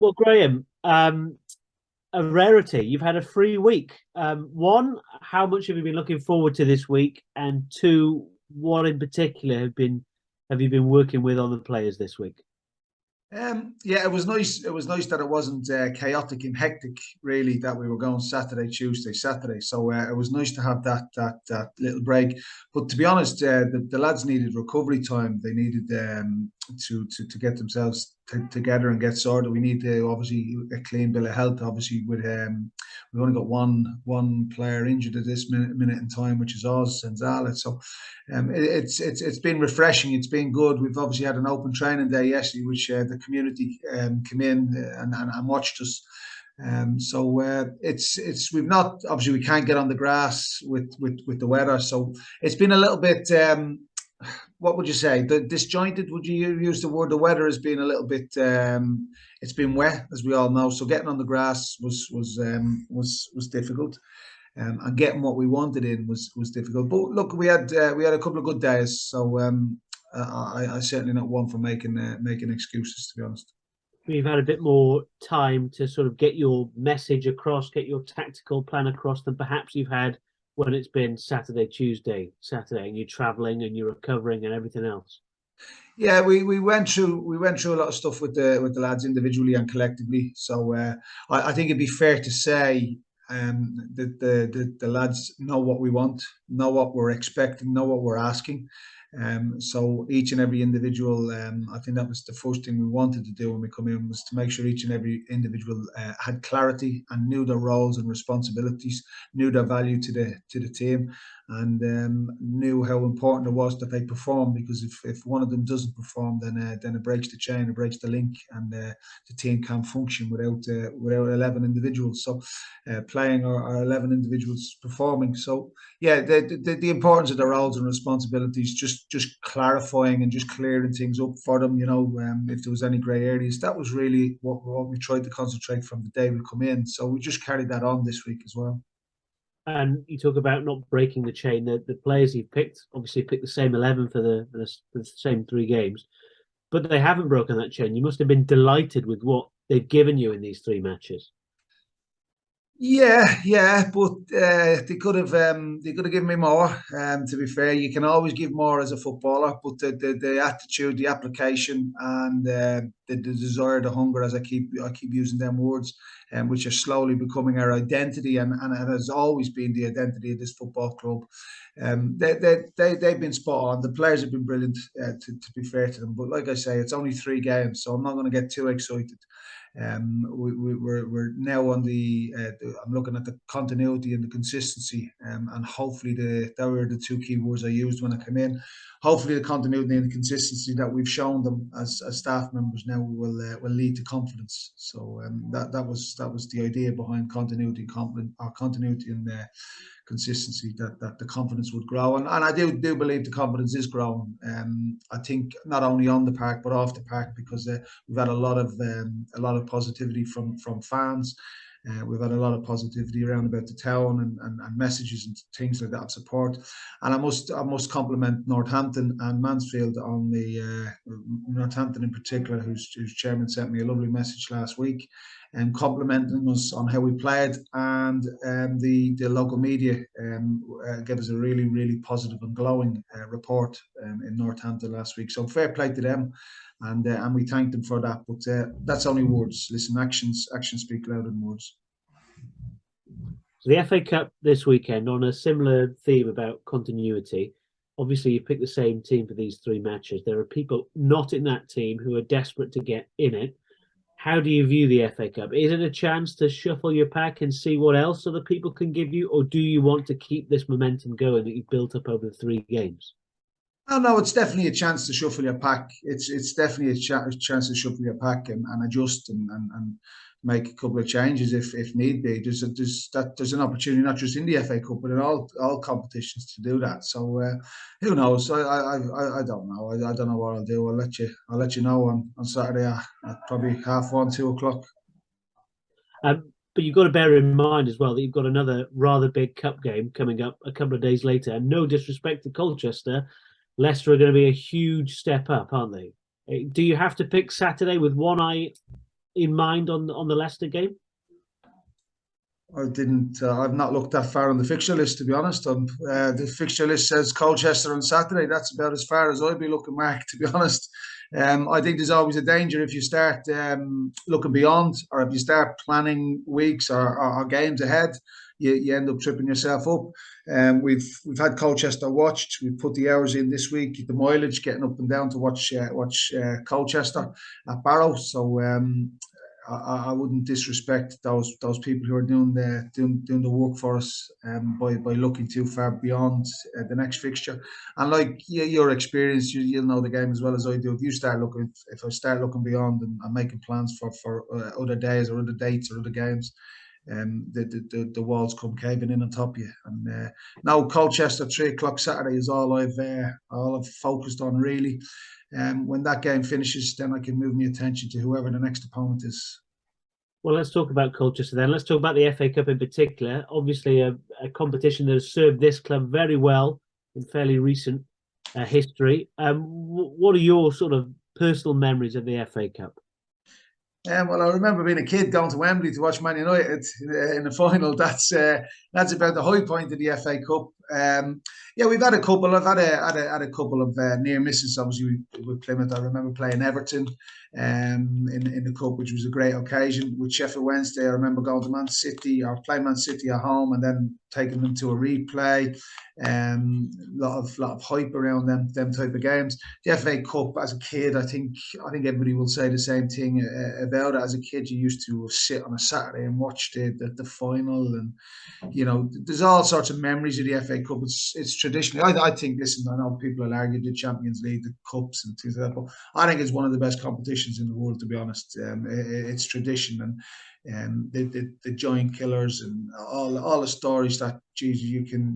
Well, Graham, a rarity. You've had a free week. One, how much have you been looking forward to this week? And two, what in particular have you been working with on the players this week? Yeah, it was nice. It was nice that it wasn't chaotic and hectic. Really, that we were going Saturday, Tuesday, Saturday. So it was nice to have that little break. But to be honest, the lads needed recovery time. They needed to get themselves together and get sorted. We need to obviously a clean bill of health. Obviously, with we've only got one player injured at this minute in time, which is Oz Senzala. So it's been refreshing. It's been good. We've obviously had an open training day yesterday, which the community came in and watched us. It's we've not obviously we can't get on the grass with the weather, so it's been a little bit. What would you say? Disjointed? Would you use the word? The weather has been a little bit. It's been wet, as we all know. So getting on the grass was difficult. And getting what we wanted in was difficult. But look, we had a couple of good days, so I certainly not one for making excuses, to be honest. You've had a bit more time to sort of get your message across, get your tactical plan across than perhaps you've had when it's been Saturday, Tuesday, Saturday, and you're traveling and you're recovering and everything else. Yeah, we went through a lot of stuff with the lads individually and collectively. So I think it'd be fair to say that the lads know what we want, know what we're expecting, know what we're asking. So each and every individual, I think that was the first thing we wanted to do when we come in was to make sure each and every individual had clarity and knew their roles and responsibilities, knew their value to the team, and knew how important it was that they perform. Because if one of them doesn't perform, then it breaks the chain, it breaks the link, and the team can't function without 11 individuals. So playing our 11 individuals performing. So yeah, the importance of the roles and responsibilities, just clarifying and just clearing things up for them. If there was any grey areas, that was really what we tried to concentrate from the day we come in. So we just carried that on this week as well. And you talk about not breaking the chain. The players you've picked obviously picked the same 11 for the same three games, but they haven't broken that chain. You must have been delighted with what they've given you in these three matches. Yeah, yeah, but they could have given me more. To be fair, you can always give more as a footballer, but the attitude, the application, and the desire, the hunger, as I keep using them words, which are slowly becoming our identity, and it has always been the identity of this football club. They've been spot on. The players have been brilliant. To be fair to them, but like I say, it's only three games, so I'm not going to get too excited. We're now on I'm looking at the continuity and the consistency, and hopefully that were the two key words I used when I came in. Hopefully, the continuity and the consistency that we've shown them as staff members now will lead to confidence. So that was the idea behind continuity, confidence, or continuity and consistency, that the confidence would grow, and I do believe the confidence is growing. I think not only on the park but off the park, because we've had a lot of positivity from fans. We've had a lot of positivity around about the town, and messages and things like that of support. And I must compliment Northampton and Mansfield on the Northampton in particular, whose chairman sent me a lovely message last week, and complimenting us on how we played, and the local media gave us a really, really positive and glowing report in Northampton last week. So fair play to them, and we thank them for that. But that's only words. Listen, actions speak louder than words. So the FA Cup this weekend on a similar theme about continuity. Obviously, you picked the same team for these three matches. There are people not in that team who are desperate to get in it. How do you view the FA Cup? Is it a chance to shuffle your pack and see what else other people can give you, or do you want to keep this momentum going that you've built up over the three games? Oh no, it's definitely a chance to shuffle your pack. It's definitely a chance to shuffle your pack, and adjust, and make a couple of changes if need be. There's an opportunity not just in the FA Cup but in all competitions to do that. So who knows? I don't know. I don't know what I'll do. I'll let you know on Saturday at probably 1:30, 2 o'clock. But you've got to bear in mind as well that you've got another rather big cup game coming up a couple of days later. And no disrespect to Colchester, Leicester are going to be a huge step up, aren't they? Do you have to pick Saturday with one eye in mind on the Leicester game? I didn't. I've not looked that far on the fixture list, to be honest. The fixture list says Colchester on Saturday. That's about as far as I'd be looking, Mark, to be honest. I think there's always a danger if you start looking beyond, or if you start planning weeks or games ahead. You end up tripping yourself up. We've had Colchester watched. We've put the hours in this week, the mileage, getting up and down to watch Colchester at Barrow. So I wouldn't disrespect those people who are doing the work for us by looking too far beyond the next fixture. And like your experience, you'll know the game as well as I do. If you start looking, if I start looking beyond and making plans for other days or other dates or other games, the walls come caving in on top of you. And now Colchester 3 o'clock Saturday is all I've focused on really. When that game finishes, then I can move my attention to whoever the next opponent is. Well, let's talk about Colchester then. Let's talk about the FA Cup in particular. Obviously, a competition that has served this club very well in fairly recent history. What are your sort of personal memories of the FA Cup? Well, I remember being a kid going to Wembley to watch Man United in the final. That's about the high point of the FA Cup. Yeah, we've had a couple. I've had a couple of near misses. Obviously, with Plymouth, I remember playing Everton in the cup, which was a great occasion. With Sheffield Wednesday, I remember going to Man City or playing Man City at home and then taking them to a replay. Lot of hype around them type of games. The FA Cup as a kid, I think everybody will say the same thing about it. As a kid, you used to sit on a Saturday and watch the final, and you know, there's all sorts of memories of the FA Cup. It's traditionally, I think. Listen, I know people will argue the Champions League, the cups, and things like that, but I think it's one of the best competitions in the world. To be honest, it's tradition and the giant killers and all the stories that Jesus you can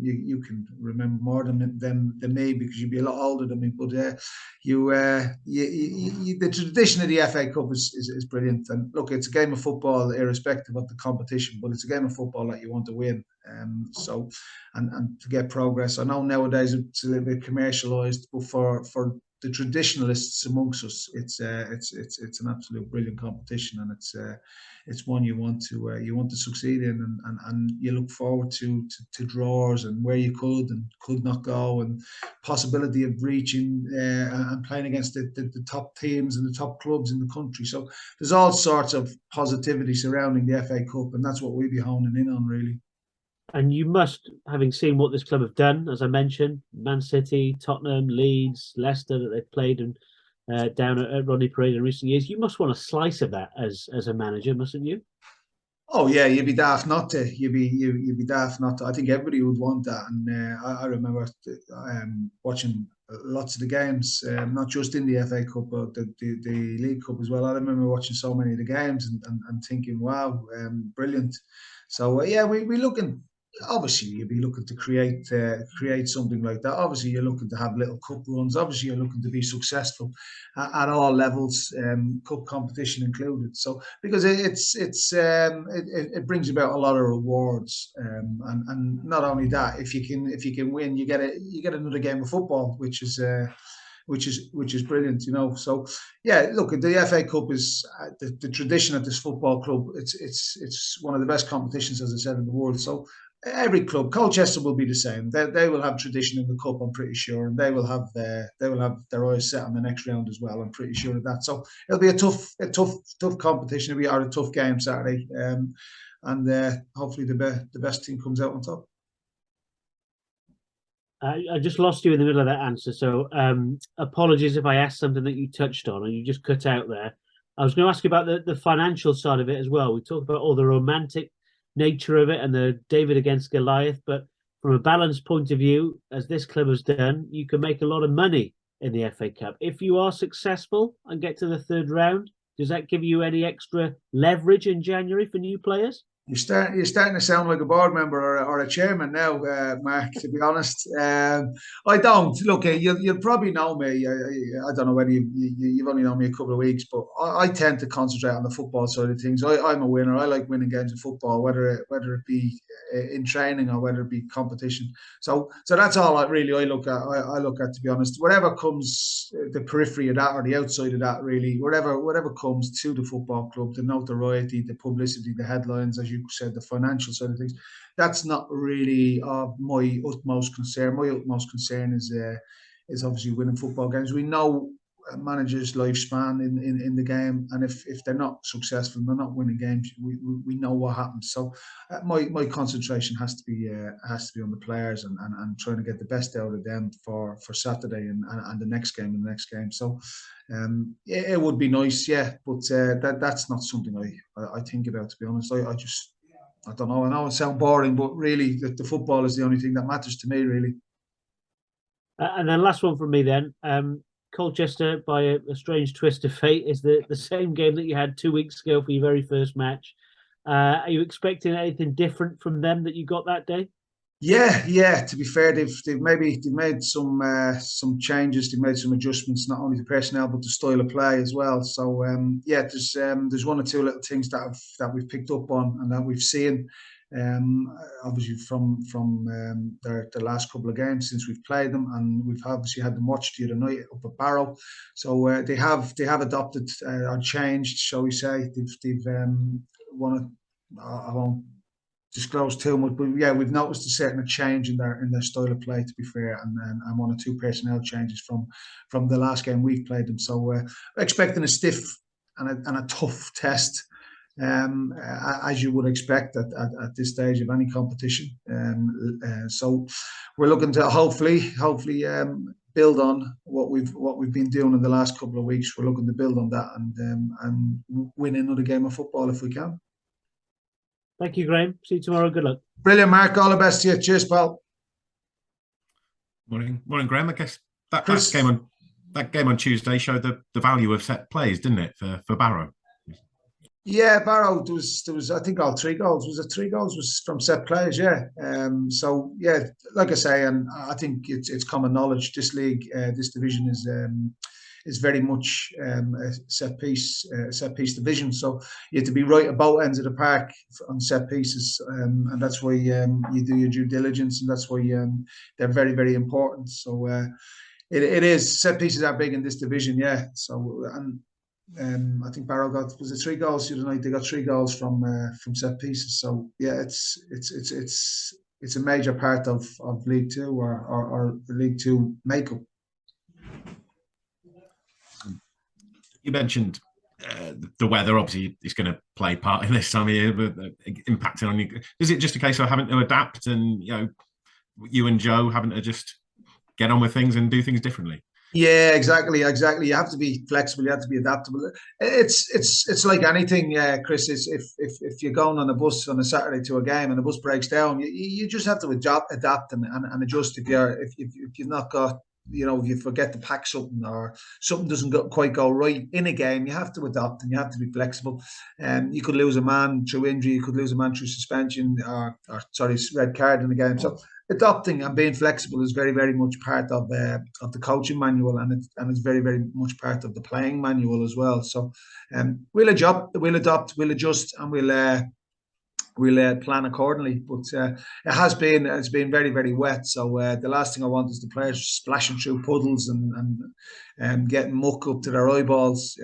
remember more than me because you'd be a lot older than me. But the tradition of the FA Cup is brilliant. And look, it's a game of football, irrespective of the competition, but it's a game of football that you want to win. So and to get progress. I know nowadays it's a little bit commercialised, but for the traditionalists amongst us, it's an absolute brilliant competition, and it's one you want to succeed in, and you look forward to draws and where you could and could not go, and possibility of reaching and playing against the top teams and the top clubs in the country. So there's all sorts of positivity surrounding the FA Cup, and that's what we'll be honing in on really. And you must, having seen what this club have done, as I mentioned, Man City, Tottenham, Leeds, Leicester that they've played and down at Rodney Parade in recent years, you must want a slice of that as a manager, mustn't you? Oh yeah, you'd be daft not to. You'd be daft not to. I think everybody would want that, and I remember watching lots of the games, not just in the FA Cup, but the League Cup as well. I remember watching so many of the games and thinking, wow, brilliant. So yeah, we looking. Obviously, you'd be looking to create something like that. Obviously, you're looking to have little cup runs. Obviously, you're looking to be successful at all levels, cup competition included. So, because it brings about a lot of rewards, and not only that, if you can win, you get another game of football, which is brilliant, you know. So yeah, look, the FA Cup is the tradition at this football club. It's one of the best competitions, as I said, in the world. So every club, Colchester will be the same. They will have tradition in the cup, I'm pretty sure, and they will have their eyes set on the next round as well. I'm pretty sure of that. So it'll be a tough competition. It'll be a tough game Saturday, and hopefully the best team comes out on top. I just lost you in the middle of that answer, so apologies if I asked something that you touched on and you just cut out there. I was going to ask you about the financial side of it as well. We talked about all the romantic nature of it and the David against Goliath, but from a balanced point of view, as this club has done, you can make a lot of money in the FA Cup. If you are successful and get to the third round, does that give you any extra leverage in January for new players? You're starting to sound like a board member or a chairman now, Mark. To be honest, I don't look. You'll probably know me. I don't know whether you've only known me a couple of weeks, but I tend to concentrate on the football side of things. I'm a winner. I like winning games of football, whether it be in training or whether it be competition. So that's all I look at. I look at, to be honest. Whatever comes the periphery of that or the outside of that, really, whatever comes to the football club, the notoriety, the publicity, the headlines, as you said, the financial side of things, that's not really my utmost concern. My utmost concern is obviously winning football games. We know a manager's lifespan in the game, and if they're not successful and they're not winning games, we know what happens. So my concentration has to be on the players and trying to get the best out of them for Saturday and the next game and the next game. So it would be nice, yeah, but that's not something I think about, to be honest. I don't know. I know it sounds boring, but really, the football is the only thing that matters to me, really. And then last one from me then. Colchester, by a strange twist of fate, is the same game that you had 2 weeks ago for your very first match. Are you expecting anything different from them that you got that day? Yeah. To be fair, they've made some changes. They've made some adjustments, not only to personnel but the style of play as well. So there's one or two little things that we've picked up on and that we've seen. Obviously from the last couple of games since we've played them, and we've obviously had them watched the other night up at Barrow. So they have adopted or changed, shall we say? They've I won't disclose too much, but yeah, we've noticed a certain change in their style of play, to be fair, and one or two personnel changes from the last game we've played them. So expecting a stiff and a tough test, as you would expect at this stage of any competition. So we're looking to hopefully build on what we've been doing in the last couple of weeks. We're looking to build on that and win another game of football if we can. Thank you, Graham. See you tomorrow. Good luck. Brilliant, Mark. All the best to you. Cheers, pal. Morning, Graham. I guess that game on Tuesday showed the value of set plays, didn't it, for Barrow? Yeah, Barrow. There was I think all 3 goals. Was it 3 goals? Was from set plays? Yeah. So yeah, like I say, and I think it's common knowledge. This league, this division is very much a set piece division. So you have to be right at both ends of the park on set pieces, and that's why you do your due diligence, and that's why they're very, very important. So it is, set pieces are big in this division, yeah. So and I think Barrow was it 3 goals the other night? They got 3 goals from set pieces. So yeah, it's a major part of League Two or League Two makeup. You mentioned the weather. Obviously, it's going to play part in this time of year, but impacting on you. Is it just a case of having to adapt, and you and Joe having to just get on with things and do things differently? Yeah, exactly. You have to be flexible. You have to be adaptable. It's like anything, Chris. If you're going on a bus on a Saturday to a game and the bus breaks down, you just have to adapt and adjust. If you've not got, if you forget to pack something or something doesn't quite go right in a game, you have to adapt and you have to be flexible. You could lose a man through injury, you could lose a man through suspension or red card in the game. So adapting and being flexible is very, very much part of the coaching manual, and it's very, very much part of the playing manual as well. So we'll adapt, we'll adjust, and we'll plan accordingly. But it's been very, very wet. So the last thing I want is the players splashing through puddles and getting muck up to their eyeballs,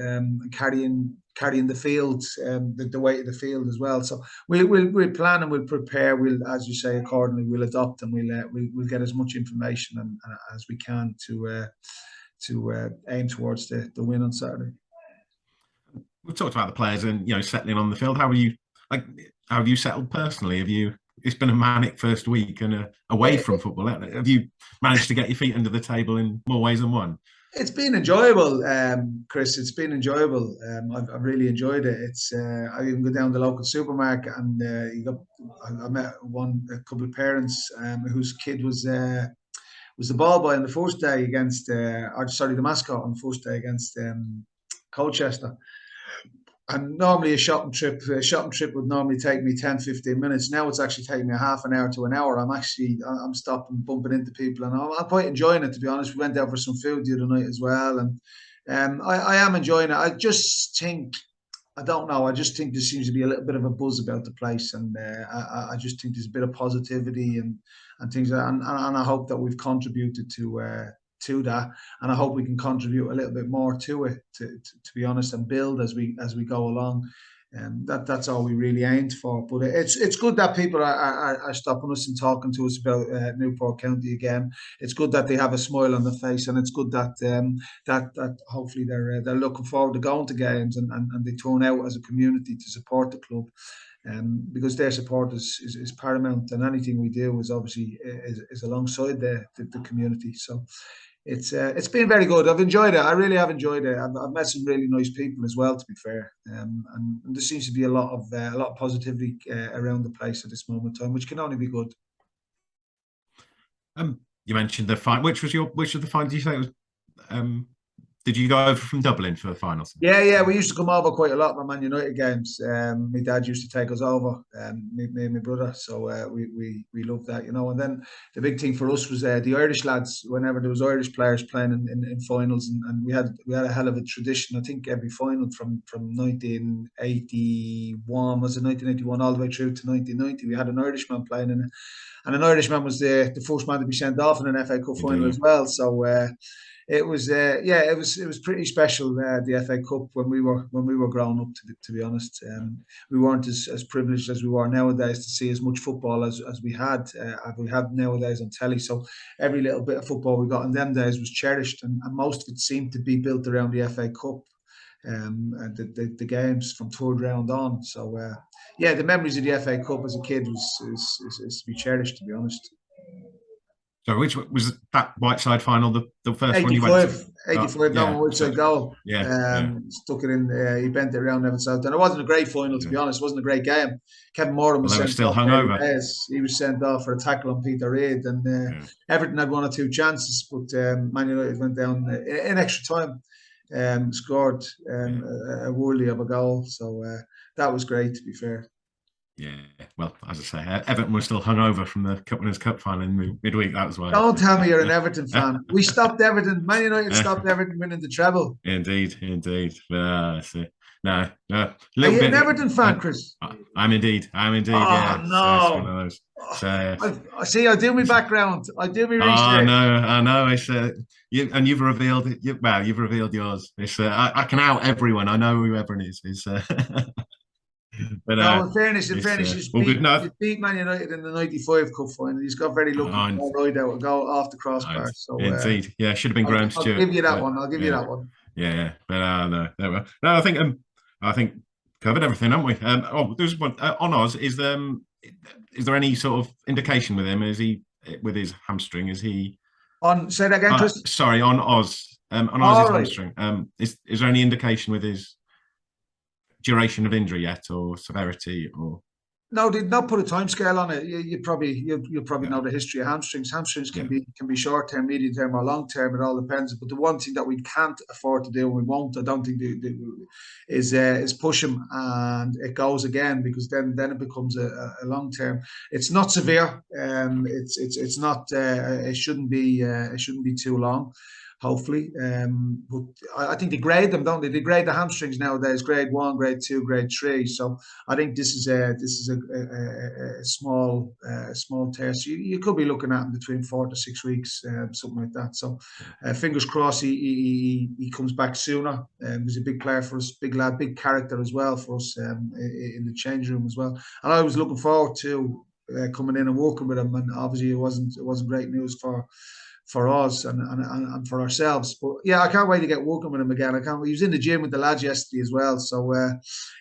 carrying the field, the weight of the field as well. So we'll plan and we'll prepare. We'll, as you say, accordingly. We'll adopt and we'll get as much information as we can to aim towards the win on Saturday. We've talked about the players and settling on the field. How have you settled personally? It's been a manic first week and away from football. Have you managed to get your feet under the table in more ways than one? It's been enjoyable, Chris. It's been enjoyable. I've really enjoyed it. I even go down to the local supermarket and I met a couple of parents whose kid was the ball boy on the first day against the mascot on the first day against Colchester. And normally a shopping trip would normally take me 10, 15 minutes. Now it's actually taking me a half an hour to an hour. I'm stopping, bumping into people, and I'm quite enjoying it, to be honest. We went out for some food the other night as well, and I am enjoying it. I just think, I don't know, I just think there seems to be a little bit of a buzz about the place, and I just think there's a bit of positivity and things like that, and I hope that we've contributed to that, and I hope we can contribute a little bit more to it, to be honest, and build as we go along. That's all we really aimed for. But it's good that people are stopping us and talking to us about Newport County again. It's good that they have a smile on their face, and it's good that that hopefully they're looking forward to going to games, and they turn out as a community to support the club. Because their support is paramount, and anything we do is obviously is alongside the community. So it's been very good. I've enjoyed it. I really have enjoyed it. I've met some really nice people as well, to be fair. And there seems to be a lot of positivity around the place at this moment in time, which can only be good. You mentioned the final. Which of the final? Did you say it was? Did you go over from Dublin for the finals? Yeah. We used to come over quite a lot for Man United games. My dad used to take us over, me and my brother. So we loved that, you know. And then the big thing for us was the Irish lads. Whenever there was Irish players playing in finals, and we had a hell of a tradition. I think every final from 1981, was it 1981 all the way through to 1990, we had an Irishman playing in it. And an Irishman was the first man to be sent off in an FA Cup final as well. So it was it was pretty special, the FA Cup, when we were growing up, to be honest. We weren't as privileged as we were nowadays to see as much football as we had nowadays on telly. So every little bit of football we got in them days was cherished, and most of it seemed to be built around the FA Cup. And the games from third round on. So the memories of the FA Cup as a kid is to be cherished, to be honest. So which was that Whiteside final, the first 85, one you went to? 85, no, Whiteside goal. Stuck it in, he bent it around Everton South. And it wasn't a great final, to be honest. It wasn't a great game. Kevin Moran was sent off. He was sent off for a tackle on Peter Reid, and Everton had one or two chances, but Man United went down in extra time, scored a worldly of a goal. So that was great, to be fair. Yeah, well, as I say, Everton were still hungover from the Winners' Cup final in midweek. That was why. Don't tell me you're an Everton fan. We stopped Everton. Man United stopped Everton winning the treble. Indeed. No. Are you an Everton fan, Chris? I'm indeed. Oh, yeah. No. One of those. So, I do my background. I do my research. I know. It's you've revealed it. You've revealed yours. It's I can out everyone. I know who everyone is. It's. But no, in fairness, he's beat Man United in the '95 Cup final. He's got very lucky right out, go off the crossbar. So indeed, should have been Graham Stewart. I'll give you that one. I'll give you that one. Yeah, but no. I think covered everything, haven't we? There's one on Oz. Is there any sort of indication with him? Is he with his hamstring? Is he on? Say that again, Chris. Sorry, on Oz. On Oz's hamstring. Is there any indication with his duration of injury yet, or severity, or? No, they've not put a time scale on it. You'll probably know the history of hamstrings. Hamstrings can be short term, medium term, or long term. It all depends. But the one thing that we can't afford to do, and we won't, I don't think, is push him and it goes again, because then it becomes a long term. It's not severe. It's not. It shouldn't be too long. Hopefully, but I think they grade them, don't they? They grade the hamstrings nowadays: grade 1, grade 2, grade 3. So I think this is a small tear. So you could be looking at him between 4 to 6 weeks, something like that. So fingers crossed he comes back sooner. He's a big player for us, big lad, big character as well for us in the change room as well. And I was looking forward to coming in and working with him. And obviously it wasn't great news for us and for ourselves, but I can't wait to get working with him again. He was in the gym with the lads yesterday as well, so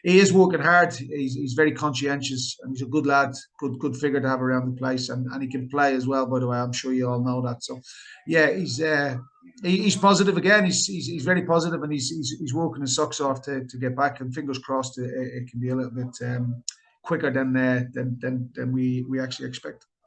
he is working hard. He's very conscientious, and he's a good lad, good figure to have around the place, and he can play as well. By the way, I'm sure you all know that. So he's positive again. He's very positive, and he's working his socks off to get back. And fingers crossed, it can be a little bit quicker than we actually expect.